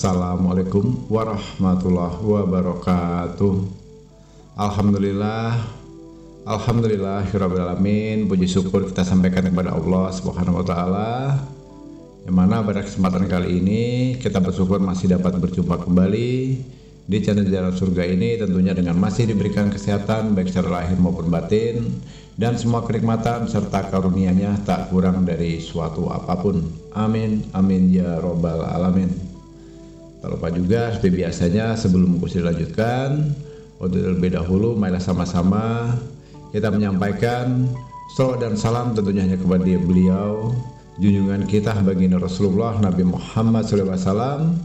Assalamualaikum warahmatullahi wabarakatuh. Alhamdulillahirabbil alamin. Puji syukur kita sampaikan kepada Allah Subhanahu wa taala. Yang mana pada kesempatan kali ini kita bersyukur masih dapat berjumpa kembali di channel Jalan Surga ini, tentunya dengan masih diberikan kesehatan baik secara lahir maupun batin, dan semua kenikmatan serta karunia-Nya tak kurang dari suatu apapun. Amin amin ya robbal alamin. Tak lupa juga seperti biasanya sebelum kursi dilanjutkan, untuk terlebih dahulu marilah sama-sama kita menyampaikan salawat dan salam tentunya hanya kepada beliau, junjungan kita baginda Rasulullah Nabi Muhammad SAW,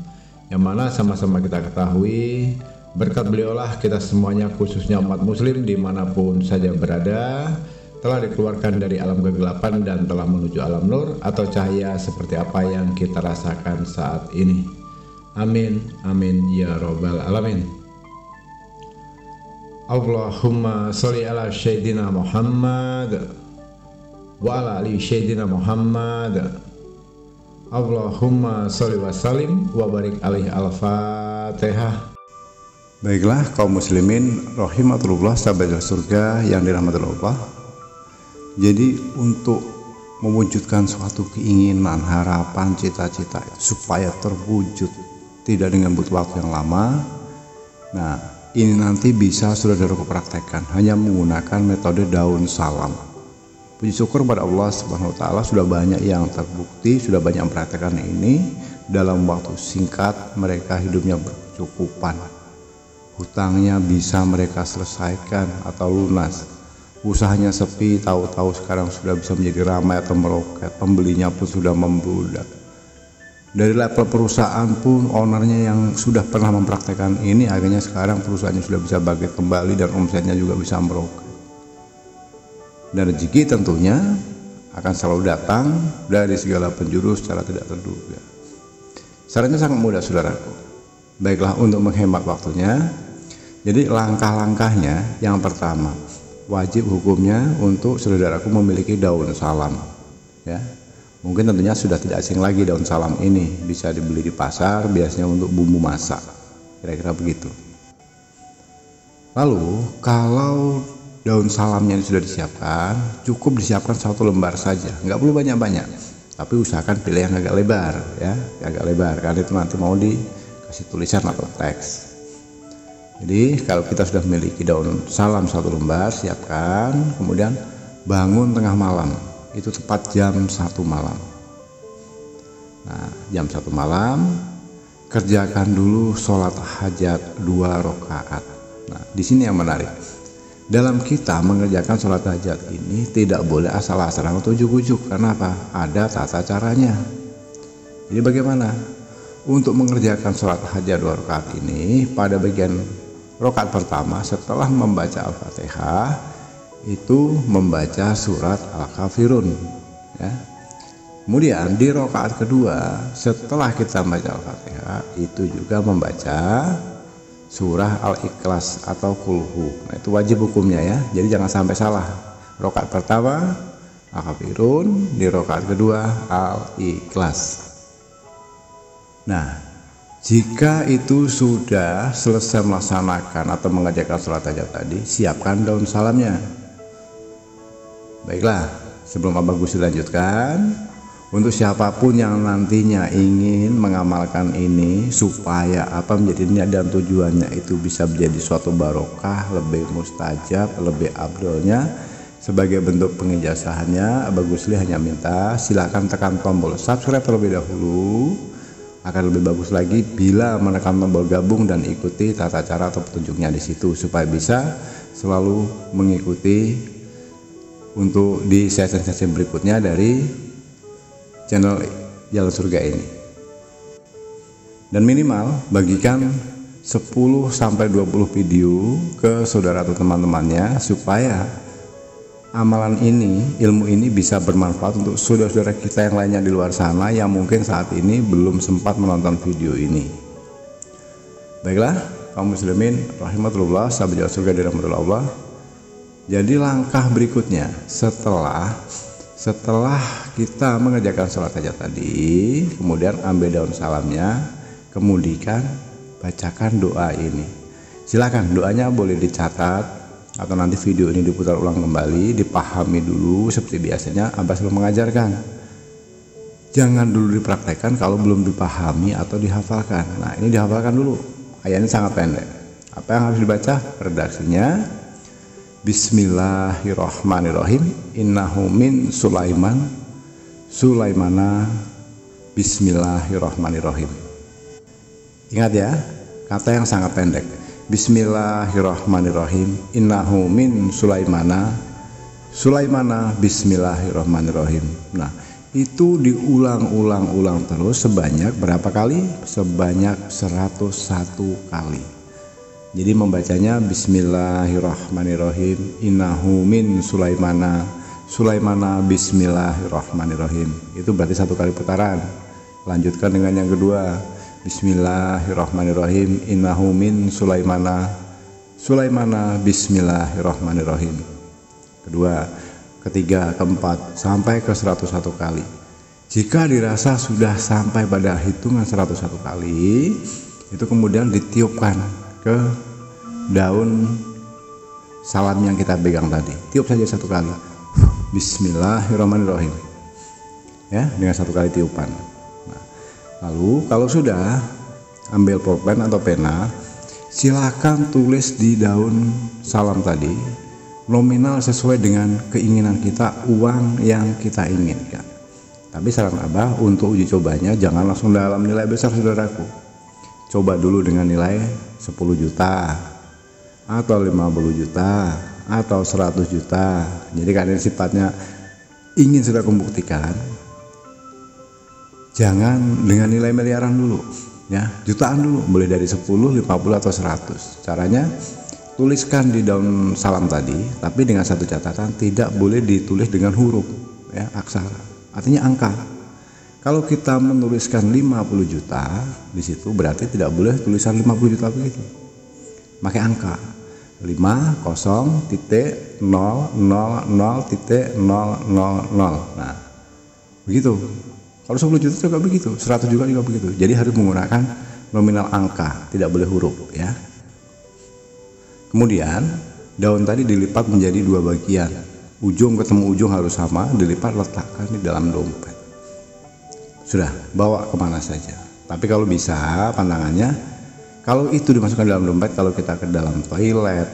yang mana sama-sama kita ketahui berkat beliaulah kita semuanya, khususnya umat muslim dimanapun saja berada, telah dikeluarkan dari alam kegelapan dan telah menuju alam nur atau cahaya seperti apa yang kita rasakan saat ini. Amin amin ya robbal alamin. Allahumma sholli ala sayyidina Muhammad wa ala ali sayyidina Muhammad. Allahumma sholli wa sallim wa barik alaihi. Al-Fatihah. Baiklah kaum muslimin rahimatullah, sahabat surga yang dirahmati Allah. Jadi untuk mewujudkan suatu keinginan, harapan, cita-cita supaya terwujud tidak dengan butuh waktu yang lama. Nah, ini nanti bisa saudaraku praktekkan hanya menggunakan metode daun salam. Puji syukur pada Allah Subhanahu wa taala, sudah banyak yang terbukti, sudah banyak yang mempraktekkan ini. Dalam waktu singkat mereka hidupnya berkecukupan. Hutangnya bisa mereka selesaikan atau lunas. Usahanya sepi, tahu-tahu sekarang sudah bisa menjadi ramai atau meroket. Pembelinya pun sudah membludak. Dari level perusahaan pun ownernya yang sudah pernah mempraktekkan ini, akhirnya sekarang perusahaannya sudah bisa bangkit kembali dan omsetnya juga bisa meroket. Dan rezeki tentunya akan selalu datang dari segala penjuru secara tidak terduga. Caranya sangat mudah saudaraku. Baiklah, untuk menghemat waktunya, jadi langkah-langkahnya yang pertama, wajib hukumnya untuk saudaraku memiliki daun salam, ya. Mungkin tentunya sudah tidak asing lagi daun salam ini, bisa dibeli di pasar, biasanya untuk bumbu masak, kira-kira begitu. Lalu kalau daun salamnya sudah disiapkan, cukup disiapkan 1 lembar saja, nggak perlu banyak-banyak, tapi usahakan pilih yang agak lebar, ya, agak lebar, karena itu nanti mau dikasih tulisan atau teks. Jadi kalau kita sudah memiliki daun salam 1 lembar, siapkan, kemudian bangun tengah malam, itu tepat jam 1 malam. Nah, jam 1 malam kerjakan dulu sholat hajat 2 rakaat. Nah, di sini yang menarik. Dalam kita mengerjakan sholat hajat ini tidak boleh asal-asalan atau ujuk-ujuk. Karena apa? Ada tata caranya. Jadi bagaimana? Untuk mengerjakan sholat hajat 2 rakaat ini, pada bagian rakaat pertama setelah membaca Al-Fatihah itu membaca surat Al-Kafirun, ya. Kemudian di rakaat kedua setelah kita membaca Al-Fatihah itu juga membaca surah Al-Ikhlas atau Kulhu. Nah, itu wajib hukumnya, ya. Jadi jangan sampai salah. Rakaat pertama Al-Kafirun, di rakaat kedua Al-Ikhlas. Nah, jika itu sudah selesai melaksanakan atau mengerjakan sholat hajat tadi, siapkan daun salamnya. Baiklah, sebelum Abah Gus dilanjutkan, untuk siapapun yang nantinya ingin mengamalkan ini supaya apa menjadi niat dan tujuannya itu bisa menjadi suatu barokah, lebih mustajab, lebih abdolnya, sebagai bentuk pengijazahannya, Abah Gusli hanya minta silakan tekan tombol subscribe terlebih dahulu. Akan lebih bagus lagi bila menekan tombol gabung dan ikuti tata cara atau petunjuknya di situ, supaya bisa selalu mengikuti untuk di sesi-sesi berikutnya dari channel Jalan Surga ini. Dan minimal bagikan 10-20 video ke saudara atau teman-temannya supaya amalan ini, ilmu ini bisa bermanfaat untuk saudara-saudara kita yang lainnya di luar sana yang mungkin saat ini belum sempat menonton video ini. Baiklah kaum muslimin rahimatullah, sahabat Jalan Surga dirahmati Allah. Jadi langkah berikutnya setelah kita mengerjakan sholat hajat tadi, kemudian ambil daun salamnya, kemudian bacakan doa ini. Silakan doanya boleh dicatat atau nanti video ini diputar ulang kembali, dipahami dulu seperti biasanya Abah selalu mengajarkan. Jangan dulu dipraktekkan kalau belum dipahami atau dihafalkan. Nah, ini dihafalkan dulu. Ayatnya sangat pendek. Apa yang harus dibaca? Redaksinya Bismillahirrahmanirrahim. Innahu min Sulaiman Sulaimana. Bismillahirrahmanirrahim. Ingat ya, kata yang sangat pendek. Bismillahirrahmanirrahim. Innahu min Sulaimana Sulaimana. Bismillahirrahmanirrahim. Nah, itu diulang-ulang terus sebanyak berapa kali? Sebanyak 101 kali. Jadi membacanya Bismillahirrahmanirrahim. Innahu min Sulaimana Sulaimana. Bismillahirrahmanirrahim. Itu berarti 1 kali putaran. Lanjutkan dengan yang kedua. Bismillahirrahmanirrahim. Innahu min Sulaimana Sulaimana. Bismillahirrahmanirrahim. Kedua, ketiga, keempat, sampai ke 101 kali. Jika dirasa sudah sampai pada hitungan 101 kali, itu kemudian ditiupkan ke daun salam yang kita pegang tadi. Tiup saja 1 kali. Bismillahirrahmanirrahim. Ya, dengan 1 kali tiupan. Nah, lalu kalau sudah, ambil pulpen atau pena, silakan tulis di daun salam tadi nominal sesuai dengan keinginan kita, uang yang kita inginkan. Tapi saran Abah untuk uji cobanya jangan langsung dalam nilai besar, saudaraku. Coba dulu dengan nilai 10 juta atau 50 juta atau 100 juta. Jadi karena sifatnya ingin sudah membuktikan, jangan dengan nilai miliaran dulu ya, jutaan dulu, boleh dari 10, 50 atau 100. Caranya tuliskan di daun salam tadi, tapi dengan satu catatan, tidak boleh ditulis dengan huruf ya, aksara, artinya angka. Kalau kita menuliskan 50 juta di situ, berarti tidak boleh tulisan 50 juta begitu, pakai angka 50.000.000.000. Nah, begitu. Kalau 10 juta juga begitu, 100 juga begitu. Jadi harus menggunakan nominal angka, tidak boleh huruf ya. Kemudian daun tadi dilipat menjadi 2 bagian, ujung ketemu ujung harus sama, dilipat, letakkan di dalam dompet. Sudah, bawa kemana saja. Tapi kalau bisa, pandangannya kalau itu dimasukkan dalam dompet, kalau kita ke dalam toilet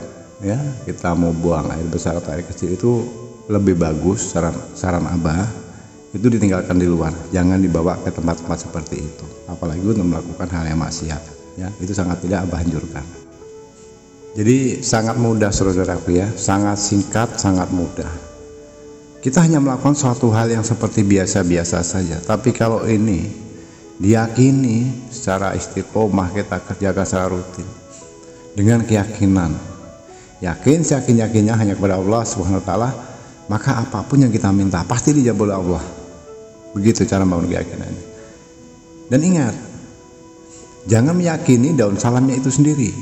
ya, kita mau buang air besar atau air kecil, itu lebih bagus, saran Abah, itu ditinggalkan di luar, jangan dibawa ke tempat-tempat seperti itu, apalagi untuk melakukan hal yang maksiat ya. Itu sangat tidak Abah anjurkan. Jadi sangat mudah, saudaraku ya, sangat singkat, sangat mudah. Kita hanya melakukan suatu hal yang seperti biasa-biasa saja, tapi kalau ini diyakini secara istiqomah, kita kerjakan secara rutin dengan keyakinan, yakin seyakin-yakinnya hanya kepada Allah Subhanahu wa taala, maka apapun yang kita minta pasti dijawab oleh Allah. Begitu cara membangun keyakinannya. Dan ingat, jangan meyakini daun salamnya itu sendiri,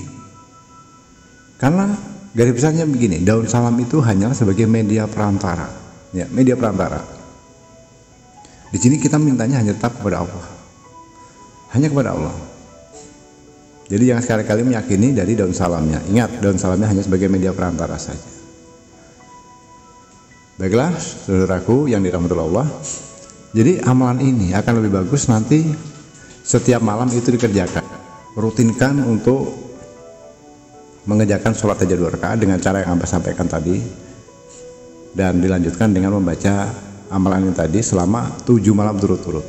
karena garis besarnya begini, daun salam itu hanyalah sebagai media perantara ya, media perantara. Di sini kita mintanya hanya tetap kepada Allah, hanya kepada Allah. Jadi jangan sekali-kali meyakini dari daun salamnya. Ingat, daun salamnya hanya sebagai media perantara saja. Baiklah, saudaraku yang dirahmati Allah. Jadi amalan ini akan lebih bagus nanti setiap malam itu dikerjakan. Rutinkan untuk mengerjakan sholat tahajud 2 rakaat dengan cara yang Abah sampaikan tadi, dan dilanjutkan dengan membaca amalan ini tadi selama 7 malam turut-turut.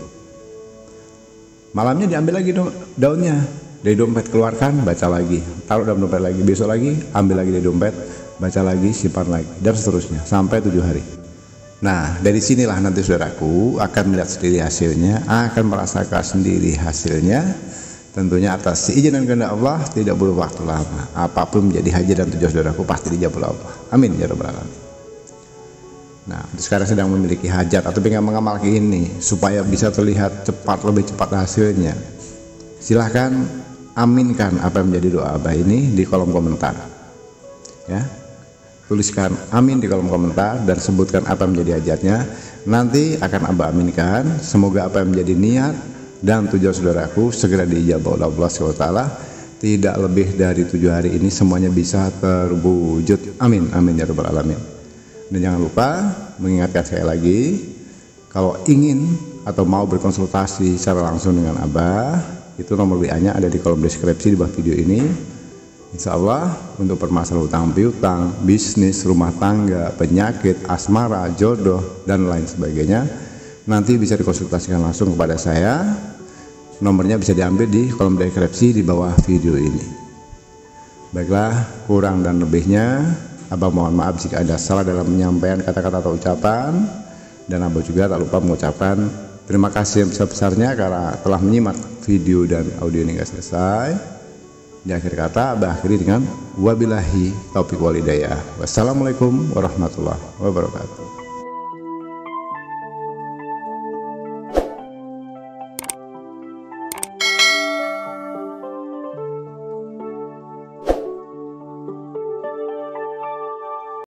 Malamnya diambil lagi daunnya dari dompet, keluarkan, baca lagi, taruh dalam dompet lagi, besok lagi ambil lagi dari dompet, baca lagi, simpan lagi, dan seterusnya sampai 7 hari. Nah, dari sinilah nanti saudaraku akan melihat sendiri hasilnya, akan merasakan sendiri hasilnya, tentunya atas izin dan kehendak Allah, tidak butuh waktu lama. Apapun menjadi hajat dan tujuan saudaraku pasti dijawab oleh Allah. Amin ya rabbal alamin. Nah, sekarang sedang memiliki hajat atau ingin mengamalkan ini supaya bisa terlihat cepat, lebih cepat hasilnya, silahkan aminkan apa yang menjadi doa Abah ini di kolom komentar ya. Tuliskan amin di kolom komentar dan sebutkan apa yang menjadi hajatnya. Nanti akan Abah aminkan. Semoga apa yang menjadi niat dan tujuan saudaraku segera diijabah oleh Allah SWT. Tidak lebih dari 7 hari ini semuanya bisa terwujud. Amin, amin ya rabbal alamin. Dan jangan lupa mengingatkan saya lagi, kalau ingin atau mau berkonsultasi secara langsung dengan Abah, itu nomor WA-nya ada di kolom deskripsi di bawah video ini. Insya Allah untuk permasalahan utang piutang, bisnis, rumah tangga, penyakit, asmara, jodoh, dan lain sebagainya, nanti bisa dikonsultasikan langsung kepada saya. Nomornya bisa diambil di kolom deskripsi di bawah video ini. Baiklah, kurang dan lebihnya Abah mohon maaf jika ada salah dalam menyampaikan kata-kata atau ucapan. Dan Abah juga tak lupa mengucapkan terima kasih yang besar-besarnya karena telah menyimak video dan audio ini hingga selesai. Di akhir kata Abah akhiri dengan wabillahi taufiq wal hidayah. Wassalamualaikum warahmatullahi wabarakatuh.